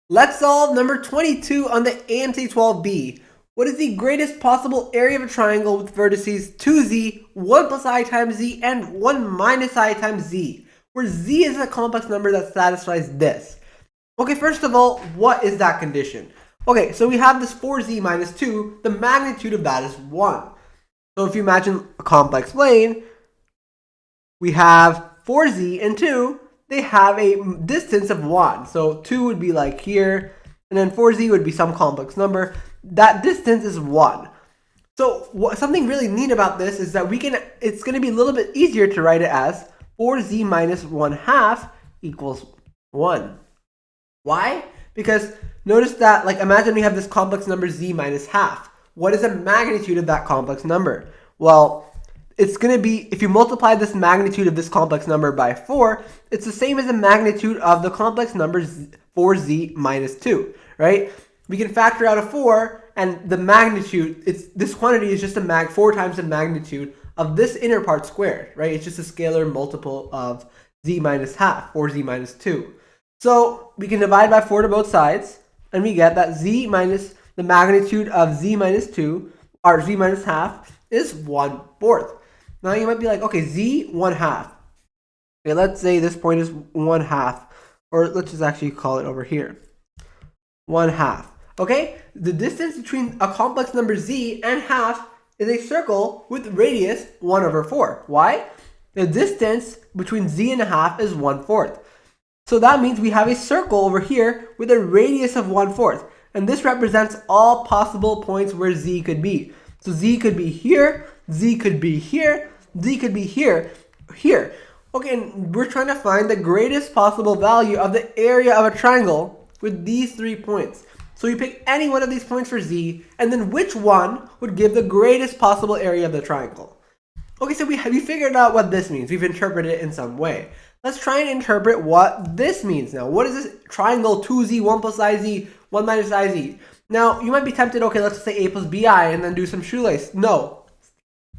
Let's solve number 22 on the AMC 12b. What is the greatest possible area of a triangle with vertices 2z, 1 plus I times z, and 1 minus I times z, where z is a complex number that satisfies this? Okay, first of all, what is that condition? Okay, so we have this 4z minus 2. The magnitude of that is 1. So if you imagine a complex plane, we have 4z and 2. They have a distance of 1. So 2 would be like here, and then 4z would be some complex number. That distance is 1. So something really neat about this is that it's going to be a little bit easier to write it as 4z minus 1/2 equals 1. Why? Because notice that, like, imagine we have this complex number z minus half. What is the magnitude of that complex number? Well, it's going to be, if you multiply this magnitude of this complex number by 4, it's the same as the magnitude of the complex number 4z minus 2, right? We can factor out a 4, and the magnitude, this quantity is just 4 times the magnitude of this inner part squared, right? It's just a scalar multiple of z minus half, 4z minus 2. So we can divide by 4 to both sides, and we get that z minus the magnitude of z minus 2, or z minus half, is 1/4. Now you might be like, okay, z 1/2. Okay, let's say this point is 1/2, or let's just actually call it over here 1/2. Okay, the distance between a complex number z and half is a circle with radius 1/4. Why? The distance between z and a half is 1/4. So that means we have a circle over here with a radius of 1/4. And this represents all possible points where z could be. So z could be here, z could be here, z could be here, here. Okay, and we're trying to find the greatest possible value of the area of a triangle with these 3 points. So you pick any one of these points for z, and then which one would give the greatest possible area of the triangle. Okay, so we figured out what this means. We've interpreted it in some way. Let's try and interpret what this means now. What is this triangle 2z, 1 plus iz, 1 minus iz? Now, you might be tempted, okay, let's say a plus bi and then do some shoelace. No.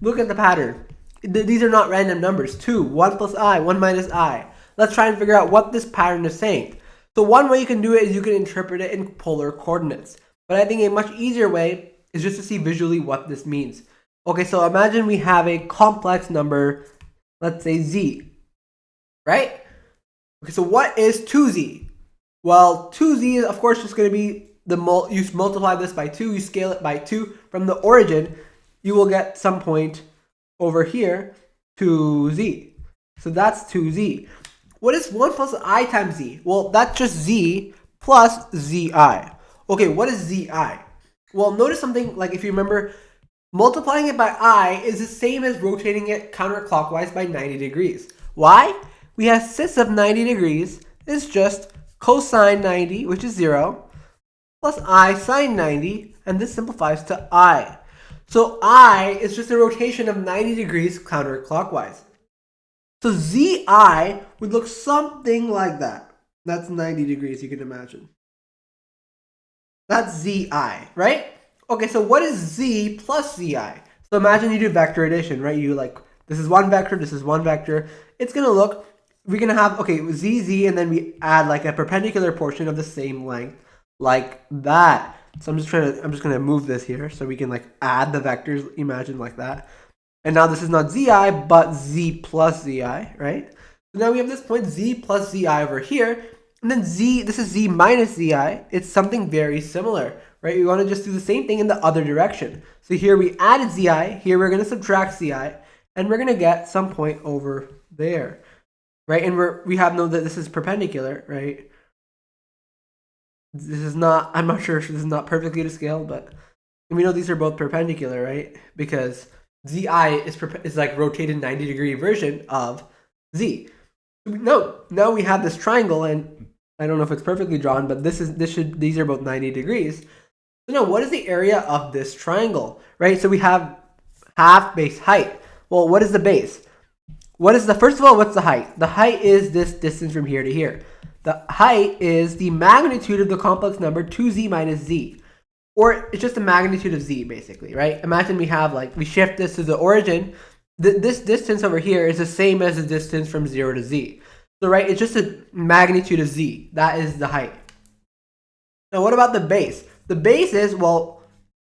Look at the pattern. These are not random numbers. 2, 1 plus I, 1 minus I. Let's try and figure out what this pattern is saying. So one way you can do it is you can interpret it in polar coordinates. But I think a much easier way is just to see visually what this means. Okay, so imagine we have a complex number, let's say z, right? Okay, so what is 2z? Well, 2z is, of course, just going to be you multiply this by 2, you scale it by 2 from the origin, you will get some point over here, 2z. So that's 2z. What is 1 plus I times z? Well, that's just z plus zi. Okay, what is zi? Well, notice something, like if you remember, multiplying it by I is the same as rotating it counterclockwise by 90 degrees. Why? We have cis of 90 degrees is just cosine 90, which is 0, plus I sine 90, and this simplifies to I. So I is just a rotation of 90 degrees counterclockwise. So zi would look something like that. That's 90 degrees, you can imagine. That's zi, right? Okay, so what is z plus zi? So imagine you do vector addition, right? You like, this is one vector, this is one vector. It's going to look, we're going to have, okay, z, and then we add like a perpendicular portion of the same length, like that. So I'm just going to move this here so we can like add the vectors, imagine like that. And now this is not zi, but z plus zi, right? So now we have this point z plus zi over here. And then this is z minus zi. It's something very similar, right? We want to just do the same thing in the other direction. So here we added zi. Here we're going to subtract zi. And we're going to get some point over there, right? And we have known that this is perpendicular, right? This is not, I'm not sure if this is not perfectly to scale, but we know these are both perpendicular, right? Because zi is like rotated 90 degree version of z. No, now we have this triangle, and I don't know if it's perfectly drawn, but these are both 90 degrees. So now what is the area of this triangle, right? So we have half base height. Well, what is the base? First of all, what's the height? The height is this distance from here to here. The height is the magnitude of the complex number 2z minus z. Or it's just the magnitude of z, basically, right? Imagine we have, like, we shift this to the origin. This distance over here is the same as the distance from 0 to z. So, right, it's just a magnitude of z. That is the height. Now what about the base? The base is, well,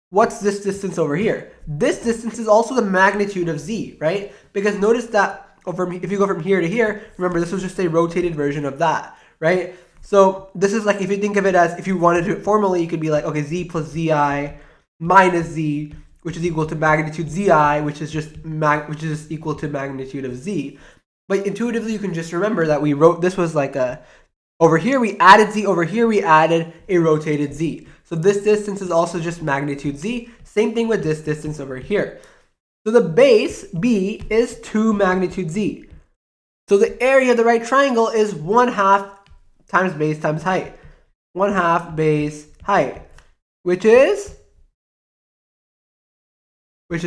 what's this distance over here? This distance is also the magnitude of z, right? Because notice that if you go from here to here, remember this was just a rotated version of that, right? So this is like, if you think of it as, if you wanted to do it formally, you could be like, okay, z plus zi minus z, which is equal to magnitude zi, which is just equal to magnitude of z. But intuitively, you can just remember that we wrote, this was like over here we added z, over here we added a rotated z. So this distance is also just magnitude z. Same thing with this distance over here. So the base, b, is 2 magnitude z. So the area of the right triangle is 1/2 times base times height. 1/2 base height, which is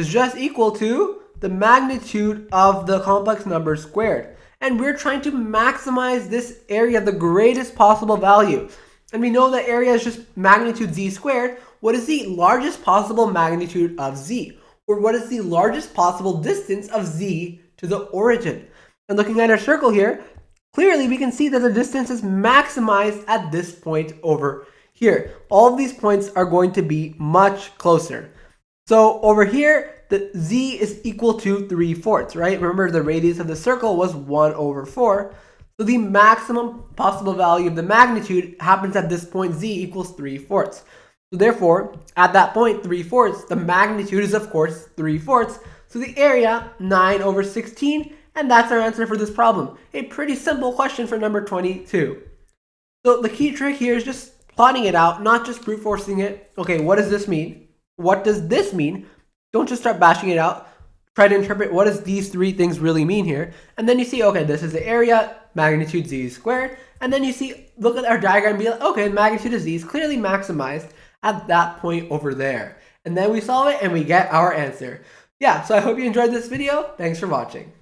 just equal to the magnitude of the complex number squared. And we're trying to maximize this area, the greatest possible value. And we know that area is just magnitude z squared. What is the largest possible magnitude of z? Or what is the largest possible distance of z to the origin? And looking at our circle here, clearly we can see that the distance is maximized at this point over here. All of these points are going to be much closer. So over here, the z is equal to 3/4, right? Remember, the radius of the circle was 1/4. So the maximum possible value of the magnitude happens at this point, z equals 3/4. So therefore, at that point, 3/4, the magnitude is of course 3/4. So the area, 9/16, and that's our answer for this problem. A pretty simple question for number 22. So the key trick here is just plotting it out, not just brute forcing it. Okay, what does this mean? What does this mean? Don't just start bashing it out. Try to interpret what does these three things really mean here. And then you see, okay, this is the area, magnitude z squared. And then you see, look at our diagram and be like, okay, magnitude of z is clearly maximized at that point over there. And then we solve it and we get our answer. Yeah, so I hope you enjoyed this video. Thanks for watching.